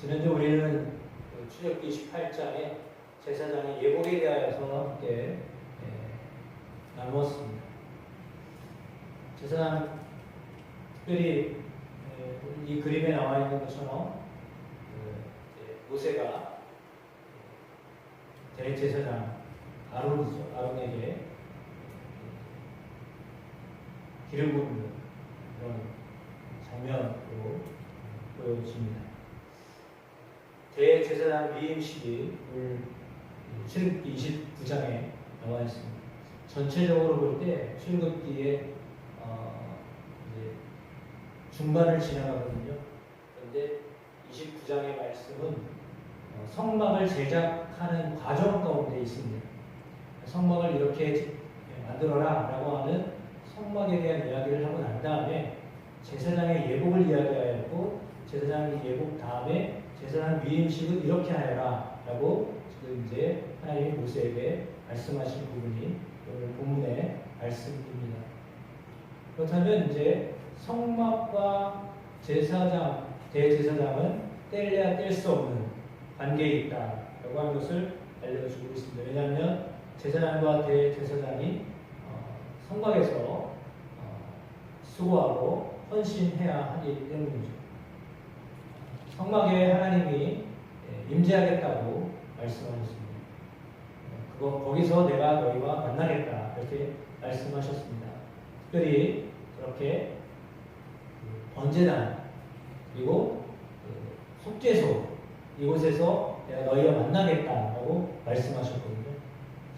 지난주 우리는 출애굽기 28장에 제사장의 예복에 대하여서 함께 나누었습니다. 제사장, 특별히 이 그림에 나와 있는 것처럼 모세가 대제사장 아론이죠. 아론에게 기름 붓는 그런 장면으로 보여집니다. 대제사장 위임식이 오늘 출애굽기 29장에 나와 있습니다. 전체적으로 볼 때 출애굽기의 이제 중반을 지나가거든요. 그런데 29장의 말씀은 성막을 제작하는 과정 가운데 있습니다. 성막을 이렇게 만들어라 라고 하는 성막에 대한 이야기를 하고 난 다음에 제사장의 예복을 이야기하였고, 제사장의 예복 다음에 제사장 위임식은 이렇게 하여라 라고 지금 이제 하나님이 모세에게 말씀하신 부분이 오늘 본문의 말씀입니다. 그렇다면 이제 성막과 제사장, 대제사장은 뗄래야 뗄 수 없는 관계에 있다라고 하는 것을 알려주고 있습니다. 왜냐하면 제사장과 대제사장이 성막에서 수고하고 헌신해야 하기 때문이죠. 성막에 하나님이 임재하겠다고 말씀하셨습니다. 거기서 내가 너희와 만나겠다 이렇게 말씀하셨습니다. 특별히 그렇게 번제단 그리고 속죄소 이곳에서 내가 너희와 만나겠다라고 말씀하셨거든요.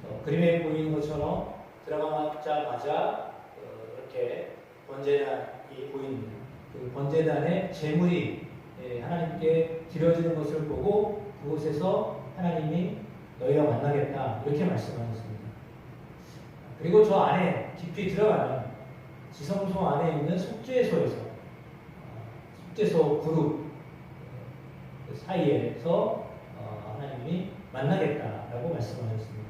그래서 그림에 보이는 것처럼 들어가자마자 이렇게 번제단이 보입니다. 그 번제단의 제물이 하나님께 드려지는 것을 보고 그곳에서 하나님이 너희와 만나겠다 이렇게 말씀하셨습니다. 그리고 저 안에 깊이 들어가면 지성소 안에 있는 속죄소에서 속죄소 그룹 사이에서 하나님이 만나겠다라고 말씀하셨습니다.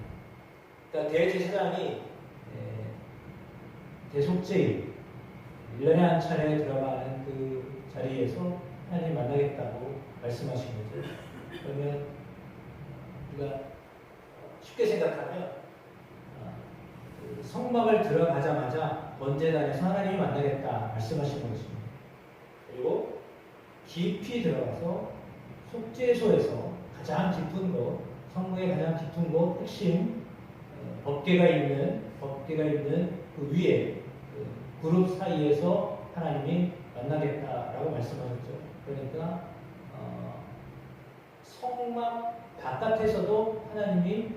그러니까 대제사장이 대속죄일 1년에 한 차례 들어가는 그 자리에서 하나님 만나겠다고 말씀하신 거죠. 그러면 우리가 쉽게 생각하면 성막을 들어가자마자 번제단에서 하나님이 만나겠다 말씀하신 것입니다. 그리고 깊이 들어가서 속죄소에서 가장 깊은 곳, 성막의 가장 깊은 곳, 핵심 법궤가 있는 그 위에 그 그룹 사이에서 하나님이 만나겠다라고 말씀하셨죠. 그러니까 성막 바깥에서도 하나님이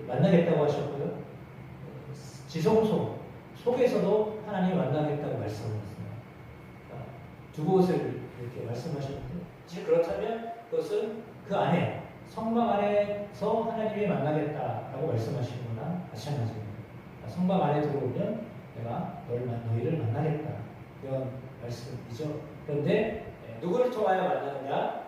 만나겠다고 하셨고요. 지성소 속에서도 하나님이 만나겠다고 말씀하셨습니다. 그러니까 두 곳을 이렇게 말씀하셨는데, 그렇다면 그것은 그 안에 성막 안에서 하나님이 만나겠다라고 말씀하시는 거나 마찬가지입니다. 성막 안에 들어오면 내가 너희를 만나겠다 이런 말씀이죠. 그런데 누구를 통하여 만나느냐?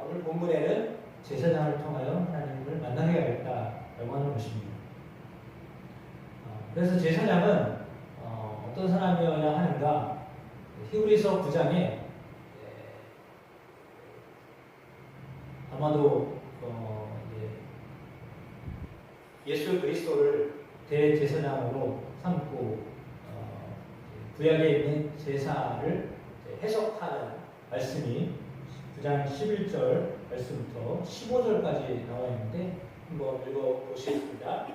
오늘 본문에는 제사장을 통하여 하나님을 만나게 하겠다라고 하는 것입니다. 그래서 제사장은 어떤 사람이어야 하는가? 히브리서 9장에 아마도 예수 그리스도를 대제사장으로 삼고 구약에 있는 제사를 해석하는 말씀이 9장 11절 말씀부터 15절까지 나와 있는데 한번 읽어보시겠습니다.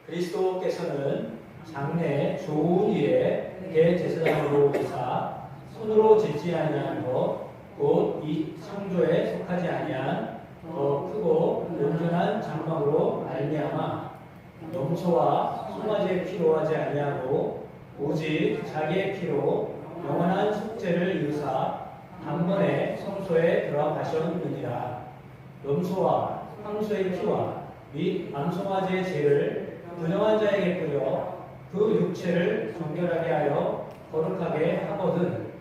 그리스도께서는 장래 좋은 일에 대제사장으로 오사 손으로 짓지 아니한 것 곧 이 창조에 속하지 아니한 더 크고 온전한 장막으로 말미암아 염소와 송아지의 피로 하지 아니하고 오직 자기의 피로 영원한 속죄를 이루사 단번에 성소에 들어가셨느니라. 염소와 황소의 피와 및 암송아지의 죄를 부정한 자에게 뿌려 그 육체를 정결하게 하여 거룩하게 하거든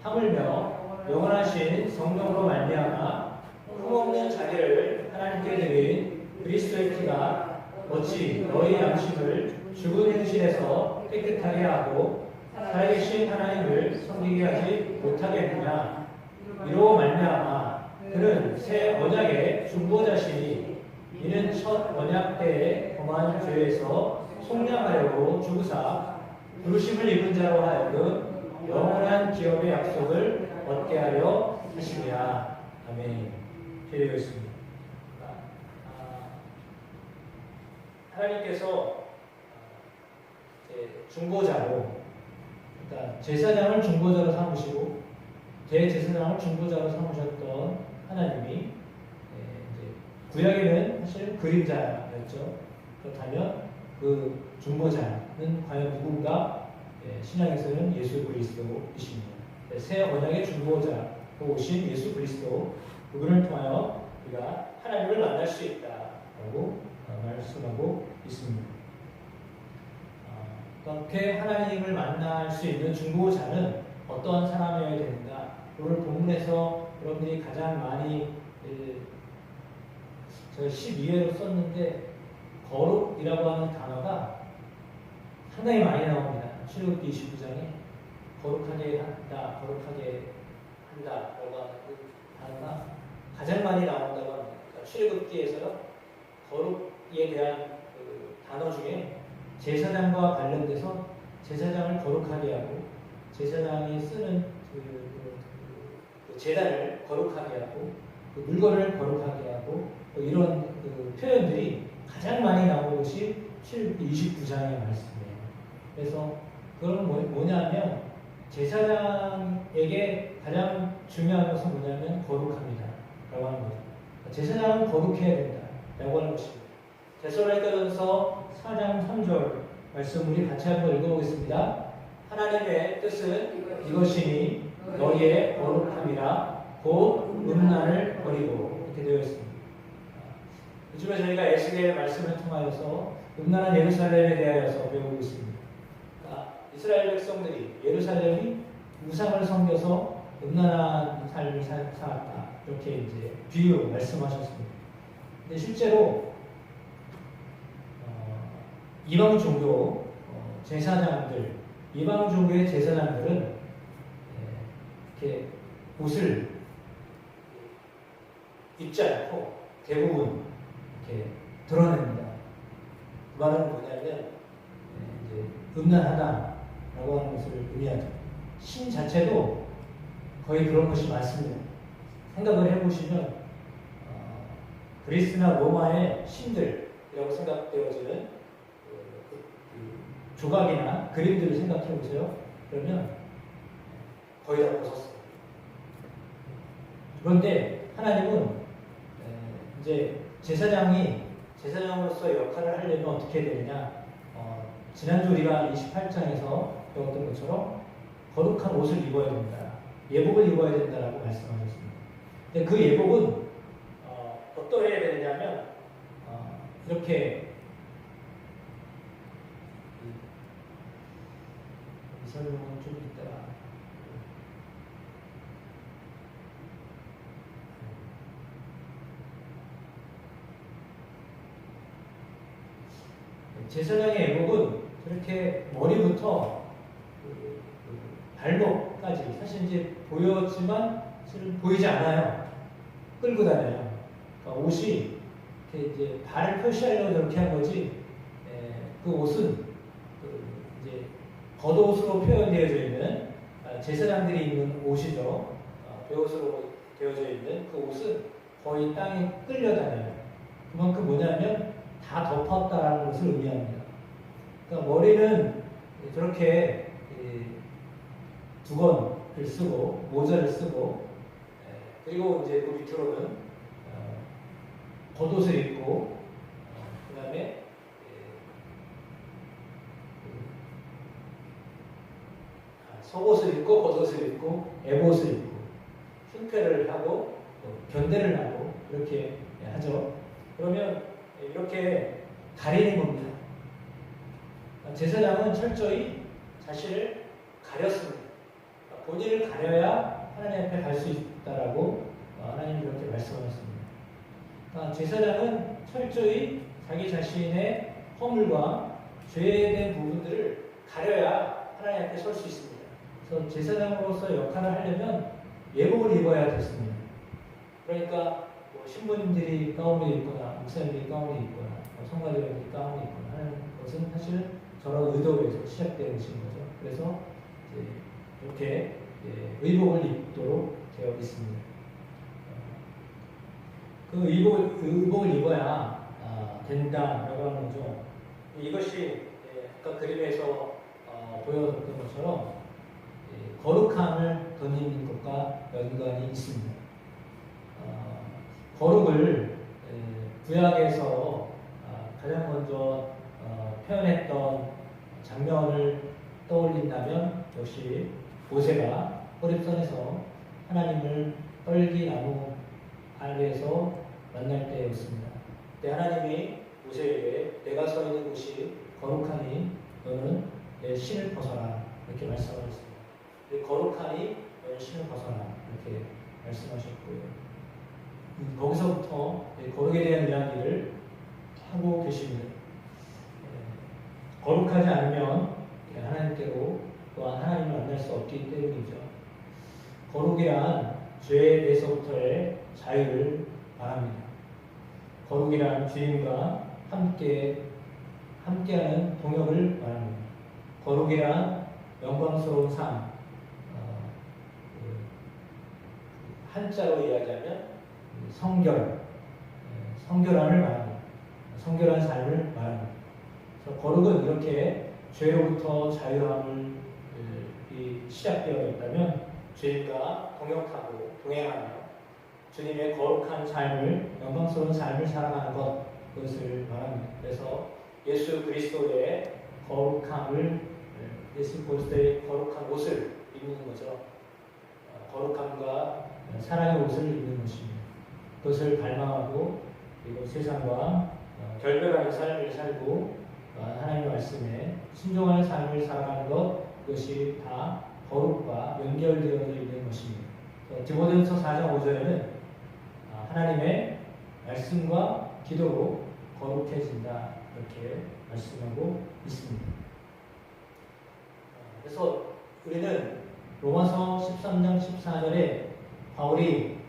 하물며 영원하신 성령으로 말미암아 흠없는 자기를 하나님께 드린 그리스도의 피가 어찌 너희 양심을 죽은 행실에서 깨끗하게 하고 살아계신 하나님을 섬기게 하지 못하겠느냐. 이로 말미암아 그는 새 언약의 중보자시니 이는 첫 언약 때에 범한 죄에서 속량하려고 주구사 부르심을 입은 자로 하여금 영원한 기업의 약속을 얻게 하려 하심이야. 아멘. 기도하겠습니다. 하나님께서 중보자로, 그러니까 제사장을 중보자로 삼으시고 대제사장을 중보자로 삼으셨던 하나님이 이제 구약에는 사실 그림자였죠. 그렇다면 그 중보자는 과연 누군가? 신약에서는 예수 그리스도이십니다. 새 언약의 중보자로 오신 예수 그리스도, 그분을 통하여 우리가 하나님을 만날 수 있다라고 말씀하고 있습니다. 그렇게 하나님을 만날 수 있는 중보자는 어떤 사람이어야 된다. 오늘 본문에서 여러분들이 가장 많이 제가 12회로 썼는데 거룩이라고 하는 단어가 상당히 많이 나옵니다. 출애굽기 29장에 거룩하게 한다, 거룩하게 한다라고 하는 그 단어가 가장 많이 나온다고 합니다. 그러니까 출애굽기에서 거룩에 대한 그 단어 중에 제사장과 관련돼서 제사장을 거룩하게 하고 제사장이 쓰는 그 재단을 거룩하게 하고 그 물건을 거룩하게 하고 이런 그 표현들이 가장 많이 나오는 것이 출애굽기 29장의 말씀이에요. 그래서 그건 뭐냐면 제사장에게 가장 중요한 것은 뭐냐면 거룩합니다 라고 하는 거죠. 제사장은 거룩해야 된다 라고 하는 것입니다. 데살로니가전서 4장 3절 말씀 우리 같이 한번 읽어보겠습니다. 하나님의 뜻은 이것이니 너희의 거룩함이라 곧 음란을 버리고, 이렇게 되어 있습니다. 요즘에 저희가 에스겔 말씀을 통하여서 음란한 예루살렘에 대하여서 배우고 있습니다. 그러니까 이스라엘 백성들이 예루살렘이 우상을 섬겨서 음란한 삶을 살았다, 이렇게 이제 비유로 말씀하셨습니다. 근데 실제로 이방 종교 제사장들, 이방 종교의 제사장들은 이렇게 옷을 입지 않고 대부분 이렇게 드러냅니다. 그 말은 뭐냐면 이제 음란하다라고 하는 것을 의미하죠. 신 자체도 거의 그런 것이 많습니다. 생각을 해보시면 그리스나 로마의 신들이라고 생각되어지는 조각이나 그림들을 생각해 보세요. 그러면 거의 다 벗었어요. 그런데 하나님은 이제 제사장으로서 역할을 하려면 어떻게 되느냐? 지난주 우리가 28장에서 배웠던 것처럼 거룩한 옷을 입어야 된다, 예복을 입어야 된다라고 말씀하셨습니다. 근데 그 예복은 어떠해야 되느냐면 이렇게 설명은 좀 이따가 제사장의 예복은 저렇게 머리부터 발목까지 사실 이제 보였지만 사실 보이지 않아요. 끌고 다녀요. 그러니까 옷이 이렇게 이제 발을 표시하려고 저렇게 한 거지. 그 옷은 이제 겉옷으로 표현되어져 있는 제사장들이 입는 옷이죠. 베옷으로 되어져 있는 그 옷은 거의 땅에 끌려다녀요. 그만큼 뭐냐면 다 덮었다라는 것을 의미합니다. 그러니까 머리는 저렇게 두건을 쓰고 모자를 쓰고 그리고 이제 그 밑으로는 겉옷을 입고 그 다음에 속옷을 입고 겉옷을 입고 에봇을 입고 흉패를 하고 견대를 하고 이렇게 하죠. 그러면 이렇게 가리는 겁니다. 제사장은 철저히 자신을 가렸습니다. 본인을 가려야 하나님 앞에 갈 수 있다라고 하나님이 그렇게 말씀하셨습니다. 제사장은 철저히 자기 자신의 허물과 죄된 부분들을 가려야 하나님 앞에 설 수 있습니다. 그래서 제사장으로서 역할을 하려면 예복을 입어야 됐습니다. 그러니까 뭐 신부님들이 가운을 입거나 목사님들이 가운을 입거나 성가대원들이 가운을 입거나 하는 것은 사실 저런 의도에서 시작되는 것인 거죠. 그래서 이제 이렇게 의복을 입도록 되어 있습니다. 그 의복을 입어야 된다라고 하는 거죠. 이것이 아까 그림에서 보여줬던 것처럼 거룩함을 덧입는 것과 연관이 있습니다. 거룩을 구약에서 가장 먼저 표현했던 장면을 떠올린다면 역시 모세가 호렙산에서 하나님을 떨기나무 아래에서 만날 때였습니다. 그때 하나님이 모세에게 내가 서 있는 곳이 거룩하니 너는 내 신을 벗어라 이렇게 말씀하셨습니다. 거룩하니 너는 신을 벗어라 이렇게 말씀하셨고요. 거기서부터 거룩에 대한 이야기를 하고 계십니다. 거룩하지 않으면 하나님께로 또한 하나님을 만날 수 없기 때문이죠. 거룩이란 죄에 대해서부터의 자유를 말합니다. 거룩이란 주님과 함께하는 동역을 말합니다. 거룩이란 영광스러운 삶, 한자로 이야기하면 성결함을 말합니다. 성결한 삶을 말합니다. 그래서 거룩은 이렇게 죄로부터 자유함을 시작되어 있다면 주님과 동역하고 동행하며 주님의 거룩한 삶을 영광스러운 삶을 살아가는 것 그것을 말합니다. 그래서 예수 그리스도의 거룩함을 예수 그리스도의 거룩한 옷을 입는 거죠. 거룩함과 사랑의 옷을 입는 것입니다. 그것을 갈망하고 그리고 세상과 결별하는 삶을 살고 하나님의 말씀에 순종하는 삶을 살아가는 것 그것이 다 거룩과 연결되어 있는 것입니다. 디모데전서 4장 5절에는 하나님의 말씀과 기도로 거룩해진다 이렇게 말씀하고 있습니다. 그래서 우리는 로마서 13장 14절에 바울이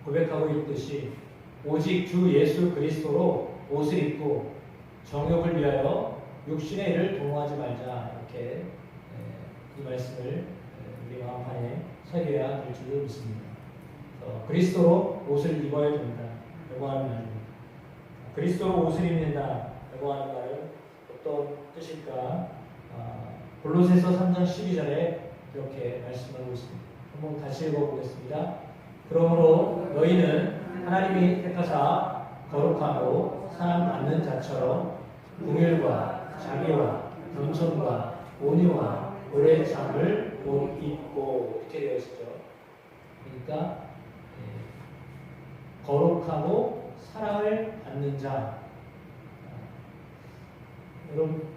고백하고 있듯이 오직 주 예수 그리스도로 옷을 입고 정욕을 위하여 육신의 일을 동호하지 말자 이렇게 이 말씀을 우리 마음판에 새겨야 될 줄 믿습니다. 그리스도로 옷을 입어야 된다라고 하는 말입니다. 그리스도로 옷을 입는다라고 하는 말은 어떤 뜻일까? 골로새서 3장 12절에 이렇게 말씀하고 있습니다. 한번 같이 읽어보겠습니다. 그러므로 너희는 하나님이 택하사 거룩하고 사랑받는 자처럼 긍휼과 자비와 겸손과 온유와 오래 참을 옷 입고 이렇게 되어 있죠. 그러니까 거룩하고 사랑을 받는 자. 여러분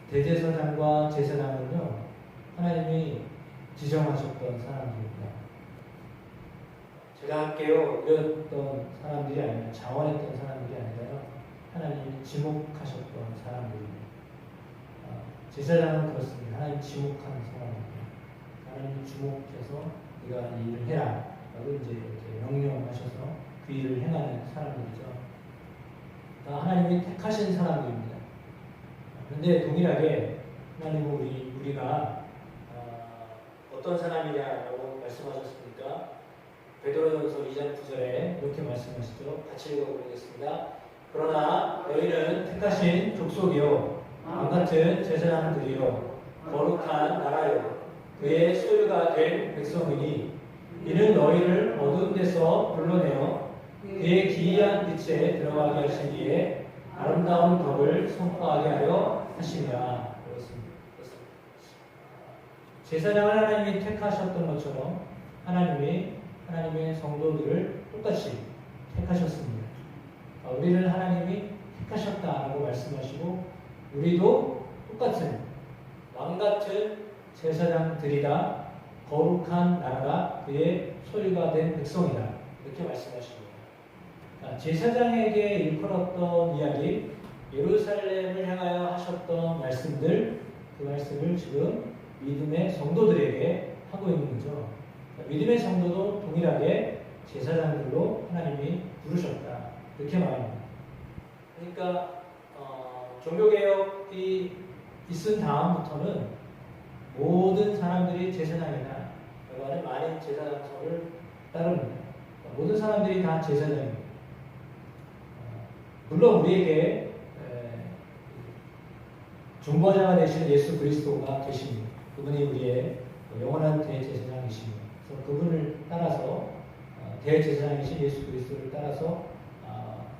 대제사장과 제사장은요 하나님이 지정하셨던 사람들입니다. 제가 할게요 이랬던 사람들이 아니라 자원했던 사람들이 아니라요 하나님이 지목하셨던 사람들입니다. 제사장은 그렇습니다. 하나님 지목하는 사람입니다. 하나님 주목해서 네가 이 일을 해라 라고 이제 이렇게 명령하셔서 그 일을 행하는 사람들이죠. 하나님이 택하신 사람들입니다. 그런데 동일하게 하나님은 우리가 어떤 사람이냐라고 말씀하셨습니까? 베드로전서 2장 9절에 이렇게 말씀하시죠. 같이 읽어보겠습니다. 그러나 너희는 택하신 족속이요 왕같은 제사장들이요 거룩한 나라요 그의 소유가 된 백성이니 이는 너희를 어두운 데서 불러내어 그의 기이한 빛에 들어가게 하시기에 아름다운 덕을 선포하게 하려 하시니라. 그렇습니다. 제사장을 하나님이 택하셨던 것처럼 하나님의 성도들을 똑같이 택하셨습니다. 우리를 하나님이 택하셨다라고 말씀하시고 우리도 똑같은 왕같은 제사장들이다. 거룩한 나라가 그의 소유가 된 백성이다. 이렇게 말씀하십니다. 제사장에게 일컬었던 이야기, 예루살렘을 향하여 하셨던 말씀들, 그 말씀을 지금 믿음의 성도들에게 하고 있는 거죠. 믿음의 성도도 동일하게 제사장들로 하나님이 부르셨다. 이렇게 말합니다. 그러니까 종교개혁이 있은 다음부터는 모든 사람들이 제사장이나 여간의 만인 제사장서를 따릅니다. 모든 사람들이 다 제사장입니다. 물론 우리에게 중보자가 되시는 예수 그리스도가 계십니다. 그분이 우리의 영원한 대제사장이십니다. 그래서 그분을 따라서 대제사장이신 예수 그리스도를 따라서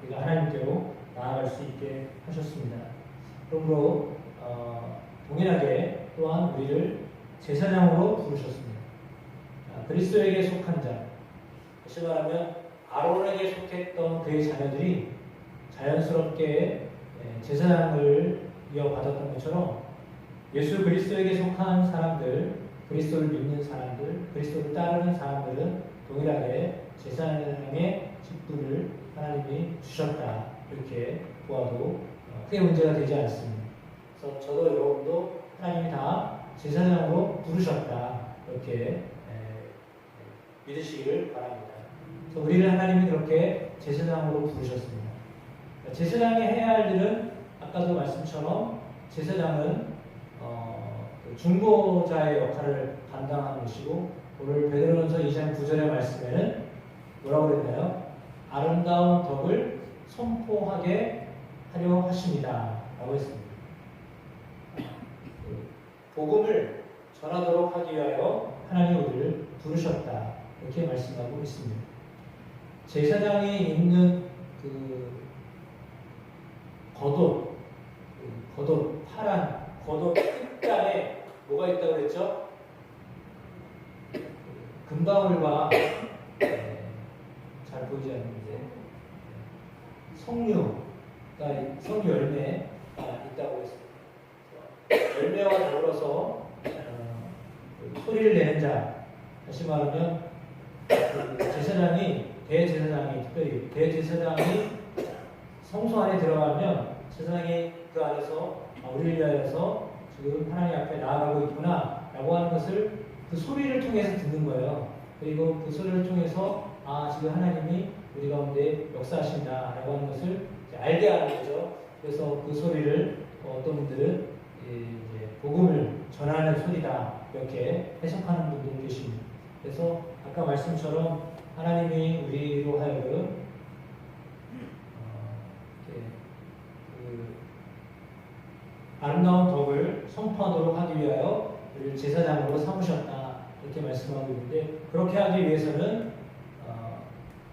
우리가 하나님께로 나아갈 수 있게 하셨습니다. 그러므로 동일하게 또한 우리를 제사장으로 부르셨습니다. 그리스도에게 속한 자, 다시 말하면 아론에게 속했던 그의 자녀들이 자연스럽게 제사장을 이어받았던 것처럼 예수 그리스도에게 속한 사람들, 그리스도를 믿는 사람들, 그리스도를 따르는 사람들은 동일하게 제사장의 직분을 하나님이 주셨다. 이렇게 보아도 크게 문제가 되지 않습니다. 그래서 저도 여러분도 하나님이 다 제사장으로 부르셨다. 이렇게 믿으시기를 바랍니다. 그래서 우리를 하나님이 그렇게 제사장으로 부르셨습니다. 제사장이 해야 할 일은 아까도 말씀처럼 제사장은 중보자의 역할을 감당하는 것이고, 오늘 베드로전서 2장 9절의 말씀에는 뭐라고 그랬나요? 아름다운 덕을 선포하게 하려 하십니다. 라고 했습니다. 복음을 전하도록 하기 위하여 하나님 우리를 부르셨다. 이렇게 말씀하고 있습니다. 제사장이 입는 그 겉옷, 파란 겉옷 끝단에 뭐가 있다고 그랬죠? 금방울과 잘 보이지 않는데 석류 열매가 있다고 했습니다. 열매와 더불어서 소리를 내는 자, 다시 말하면 제사장이 대제사장이 특별히 대제사장이 성소 안에 들어가면 세상이 그 안에서 우리를 위하여서 지금 하나님 앞에 나아가고 있구나 라고 하는 것을 그 소리를 통해서 듣는 거예요. 그리고 그 소리를 통해서 지금 하나님이 우리 가운데 역사하신다 라고 하는 것을 알게 하는 거죠. 그래서 그 소리를 어떤 분들은 이제 복음을 전하는 소리다 이렇게 해석하는 분들이 계십니다. 그래서 아까 말씀처럼 하나님이 우리로 하여금 아름다운 덕을 선포하도록 하기 위하여 우리를 제사장으로 삼으셨다 이렇게 말씀하고 있는데, 그렇게 하기 위해서는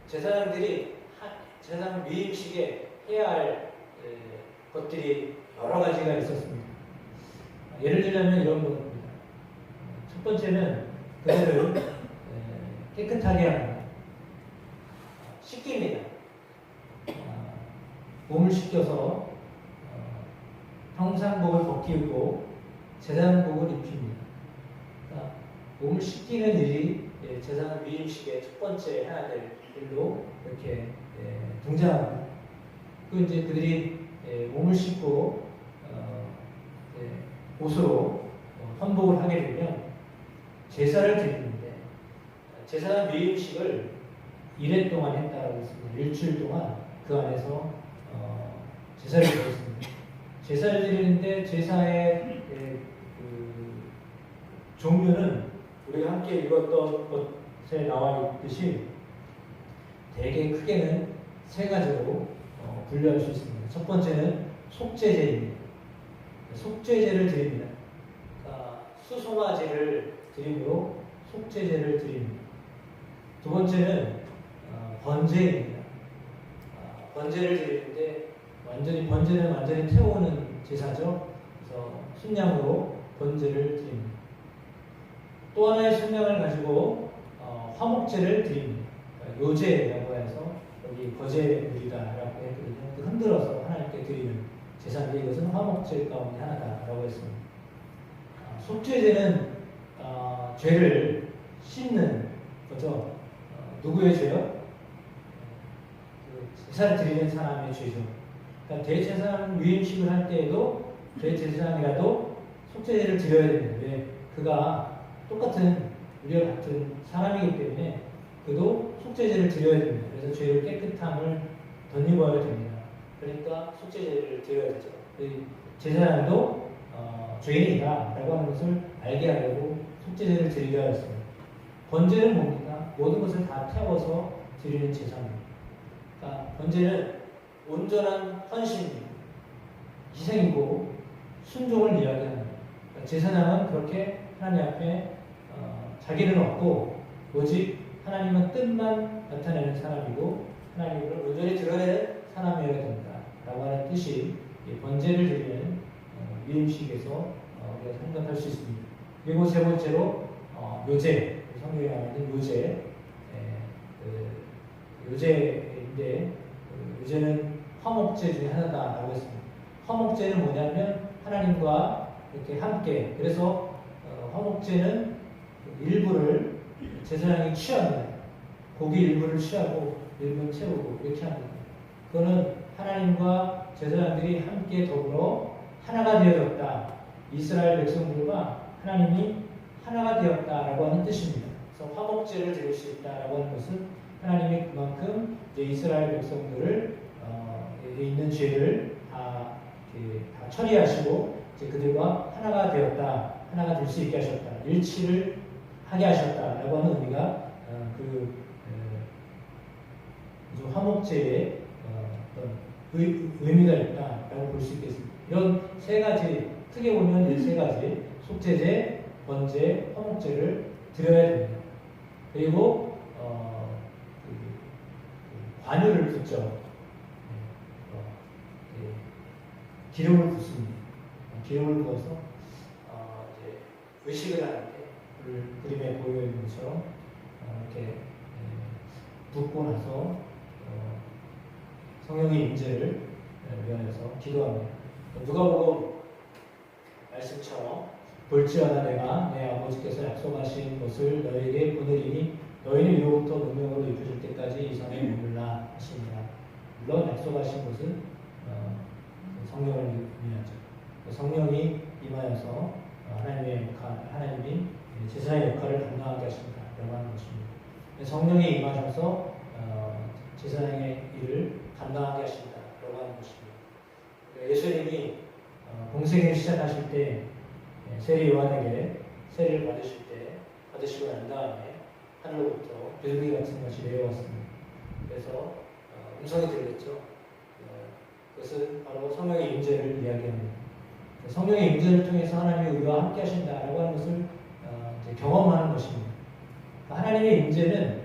제사장들이 제사장 위임식에 해야 할 것들이 여러 가지가 있었습니다. 예를 들자면 이런 것입니다. 첫 번째는 그들을 깨끗하게 합니다. 씻깁니다. 몸을 씻겨서 평상복을 벗기고 제사장복을 입힙니다. 그러니까 몸을 씻기는 일이 제사장 위임식의 첫 번째 해야 될 일로 이렇게 등장합니다. 그 이제 그들이 몸을 씻고 옷으로 헌복을 하게 되면 제사를 드리는데, 제사장 위임식을 1회 동안 했다고 했습니다. 일주일 동안 그 안에서 제사를 드렸습니다. 제사를 드리는데 제사의 그 종류는 우리가 함께 읽었던 것에 나와 있듯이 대개 크게는 세 가지로 분류할 수 있습니다. 첫 번째는 속죄제입니다. 속죄제를 드립니다. 수송아지를 드림으로 속죄제를 드립니다. 두 번째는 번제입니다. 번제를 드리는데 번제는 완전히 태우는 제사죠. 그래서 순양으로 번제를 드립니다. 또 하나의 순양을 가지고 화목제를 드립니다. 요제라고 해서 여기 거제물이다라고 했거든요. 흔들어서 하나님께 드리는 제사인데 이것은 화목제 가운데 하나다라고 했습니다. 속죄제는 죄를 씻는 거죠. 누구의 죄요? 제사를 드리는 사람의 죄죠. 그러니까 대제사장 위임식을 할 때에도 대제사장이라도 속죄제를 드려야 되는데, 그가 똑같은 우리와 같은 사람이기 때문에 그도 속죄제를 드려야 됩니다. 그래서 죄의 깨끗함을 덧입어야 됩니다. 그러니까 속죄제를 드려야 되죠. 제사장도 죄인이다라고 하는 것을 알게 하려고 속죄제를 드리려 했습니다. 번제는 뭡니까? 모든 것을 다 태워서 드리는 제사입니다. 그러니까 번제는 온전한 헌신, 희생이고 순종을 이야기합니다. 그러니까 제사장은 그렇게 하나님 앞에 자기는 없고 오직 하나님의 뜻만 나타내는 사람이고 하나님을 온전히 드러내는 사람이어야 된다 라고 하는 뜻이 번제를 드리는 위임식에서 우리가 생각할 수 있습니다. 그리고 세 번째로 묘제, 성경에 나오는 묘제, 묘제인데 묘제는 화목제 중에 하나다라고 했습니다. 화목제는 뭐냐면 하나님과 이렇게 함께, 그래서 화목제는 일부를 제사장이 취합니다. 고기 일부를 취하고 일부는 채우고 이렇게 합니다. 그거는 하나님과 제사장들이 함께 더불어 하나가 되어졌다. 이스라엘 백성들과 하나님이 하나가 되었다라고 하는 뜻입니다. 그래서 화목제를 드릴 수 있다라고 하는 것은 하나님이 그만큼 이스라엘 백성들을 있는 죄를 다 처리하시고 이제 그들과 하나가 되었다, 하나가 될 수 있게 하셨다, 일치를 하게 하셨다라고 하는 의미가 화목제의 어떤 의미가 있다라고 볼 수 있겠습니다. 이런 세 가지, 크게 보면 이 세 가지, 속죄제, 번제, 화목제를 드려야 됩니다. 그리고 관유를 붓죠. 기름을 붓습니다. 기름을 부어서 이제 의식을 하는데 그림에 보여 있는 것처럼 이렇게 붓고 나서 성령의 임재를 위하여서 기도합니다. 누가복음 말씀처럼 볼지어다 내가 내 아버지께서 약속하신 것을 너에게 보내리니 너희는 이로부터 능력으로 입혀질 때까지 이 성에 머물라 하시니라. 물론 약속하신 것은 성령을 의미하죠. 성령이 임하여서 하나님이 제사의 역할을 감당하게 하신다라고 하는 것입니다. 성령이 임하셔서 제사장의 일을 감당하게 하신다라고 하는 것입니다. 예수님이 공생을 시작하실 때 세례 요한에게 세례를 받으시고 난 다음에 하늘로부터 비둘기 같은 것이 내려왔습니다. 그래서 음성이 들렸죠. 그것은 바로 성령의 임재를 이야기합니다. 성령의 임재를 통해서 하나님이 우리와 함께 하신다라고 하는 것을 경험하는 것입니다. 하나님의 임재는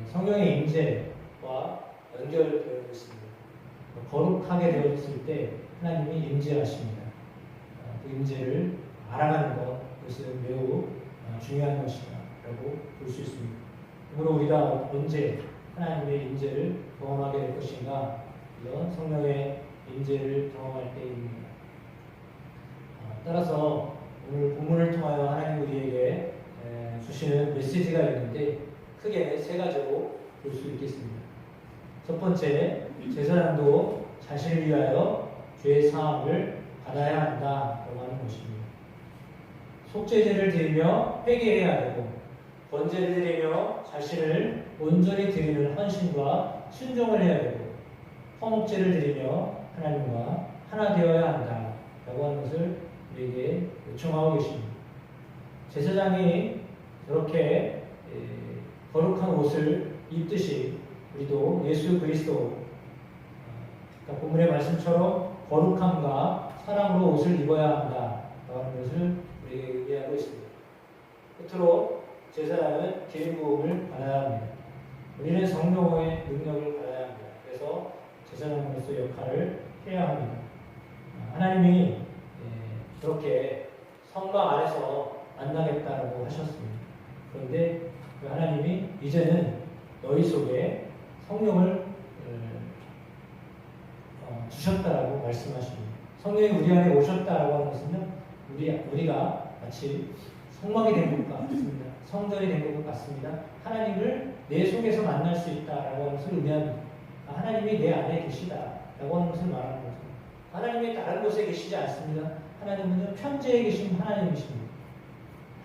성령의 임재와 연결되어 있습니다. 거룩하게 되어졌을 때 하나님이 임재하십니다. 그 임재를 알아가는 것, 그것은 매우 중요한 것이다라고 볼 수 있습니다. 그러므로 우리가 언제 하나님의 임재를 경험하게 될 것인가? 이런 성령의 임재를 경험할 때입니다. 따라서 오늘 본문을 통하여 하나님 우리에게 주시는 메시지가 있는데 크게 세 가지로 볼 수 있겠습니다. 첫 번째, 제사장도 자신을 위하여 죄의 사함을 받아야 한다라고 하는 것입니다. 속죄제를 드리며 회개해야 되고 번제를 드리며 자신을 온전히 드리는 헌신과 순종을 해야 되고 화목제를 드리며 하나님과 하나 되어야 한다라고 하는 것을 우리에게 요청하고 계십니다. 제사장이 저렇게 거룩한 옷을 입듯이 우리도 예수 그리스도, 그러니까 본문의 말씀처럼 거룩함과 사랑으로 옷을 입어야 한다라고 하는 것을 우리에게 의미하고 있습니다. 끝으로 제사장은 기름 부음을 받아야 합니다. 우리는 성령의 능력을 받아야 합니다. 그래서 제사장으로서 역할을 해야 합니다. 하나님이 그렇게 성막 안에서 만나겠다라고 하셨습니다. 그런데 그 하나님이 이제는 너희 속에 성령을 주셨다라고 말씀하십니다. 성령이 우리 안에 오셨다라고 하는 것은요, 우리가 마치 성막이 된 것 같습니다. 성전이 된 것 같습니다. 하나님을 내 속에서 만날 수 있다라고 하는 것을 의미합니다. 하나님이 내 안에 계시다라고 하는 것을 말하는 거죠. 하나님이 다른 곳에 계시지 않습니다. 하나님은 편재에 계신 하나님이십니다.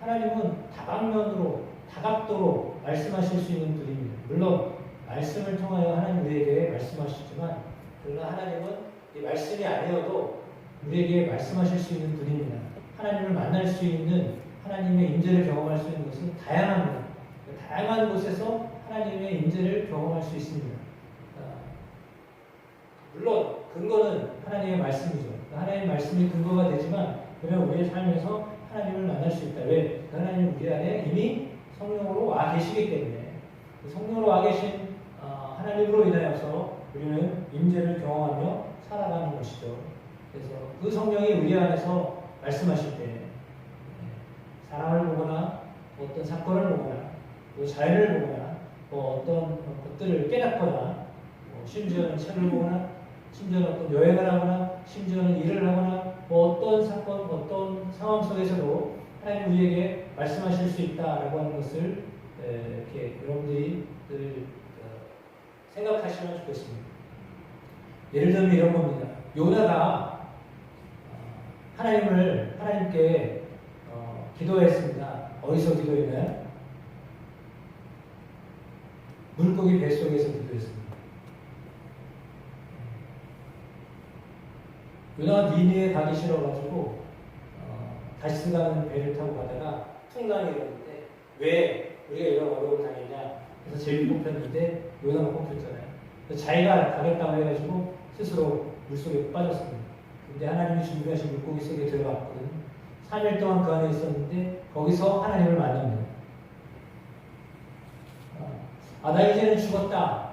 하나님은 다방면으로 다각도로 말씀하실 수 있는 분입니다. 물론 말씀을 통하여 하나님 우리에게 말씀하시지만 그러나 하나님은 이 말씀이 아니어도 우리에게 말씀하실 수 있는 분입니다. 하나님을 만날 수 있는 하나님의 임재를 경험할 수 있는 것은 다양합니다. 다양한 곳에서 하나님의 임재를 경험할 수 있습니다. 물론 근거는 하나님의 말씀이죠. 하나님의 말씀이 근거가 되지만 그러면 우리의 삶에서 하나님을 만날 수 있다. 왜? 하나님은 우리 안에 이미 성령으로 와 계시기 때문에 성령으로 와 계신 하나님으로 인하여서 우리는 임재를 경험하며 살아가는 것이죠. 그래서 그 성령이 우리 안에서 말씀하실 때 사람을 보거나 어떤 사건을 보거나 또 자연을 보거나 어떤 것들을 깨닫거나 심지어는 책을 보거나 심지어는 어떤 여행을 하거나 심지어는 일을 하거나 어떤 사건, 어떤 상황 속에서도 하나님 우리에게 말씀하실 수 있다라고 하는 것을 이렇게 여러분들이 늘 생각하시면 좋겠습니다. 예를 들면 이런 겁니다. 요나가 하나님께 기도했습니다. 어디서 기도했나요? 물고기 뱃속에서 기도했습니다. 요나가 니느웨에 가기 싫어가지고 다시 가는 배를 타고 가다가 풍랑이 일었는데 왜 우리가 이런 어려움을 당했냐 그래서 제일 뽑혔는데 요나가 뽑혔잖아요. 자기가 가겠다고 해가지고 스스로 물속에 빠졌습니다. 근데 하나님이 준비하신 물고기 속에 들어갔거든요. 3일 동안 그 안에 있었는데 거기서 하나님을 만납니다. 나 이제는 죽었다.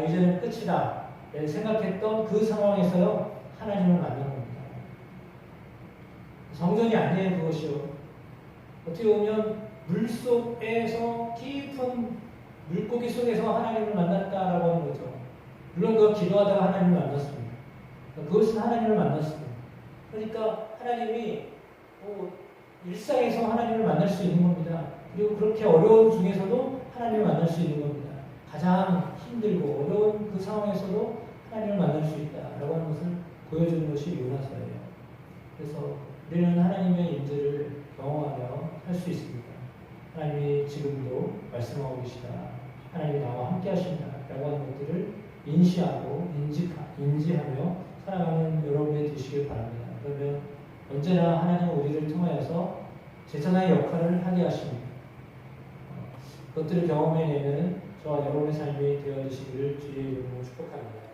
이제는 끝이다. 생각했던 그 상황에서요 하나님을 만난 겁니다. 성전이 아니에요 그것이요. 어떻게 보면 물속에서 깊은 물고기 속에서 하나님을 만났다라고 하는 거죠. 물론 그거 기도하다가 하나님을 만났습니다. 그것은 하나님을 만났습니다. 그러니까 하나님이 일상에서 하나님을 만날 수 있는 겁니다. 그리고 그렇게 어려운 중에서도 하나님을 만날 수 있는 겁니다. 가장 힘들고 어려운 그 상황에서도 하나님을 만날 수 있다라고 하는 것을 보여주는 것이 요나서예요. 그래서 우리는 하나님의 임재를 경험하며 할 수 있습니다. 하나님이 지금도 말씀하고 계시다. 하나님이 나와 함께 하신다. 라고 하는 것들을 인지하며 살아가는 여러분이 되시길 바랍니다. 그러면 언제나 하나님은 우리를 통하여서 제자나의 역할을 하게 하십니다. 그것들을 경험해내는 저와 여러분의 삶이 되어주시기를 주의 이름으로 축복합니다.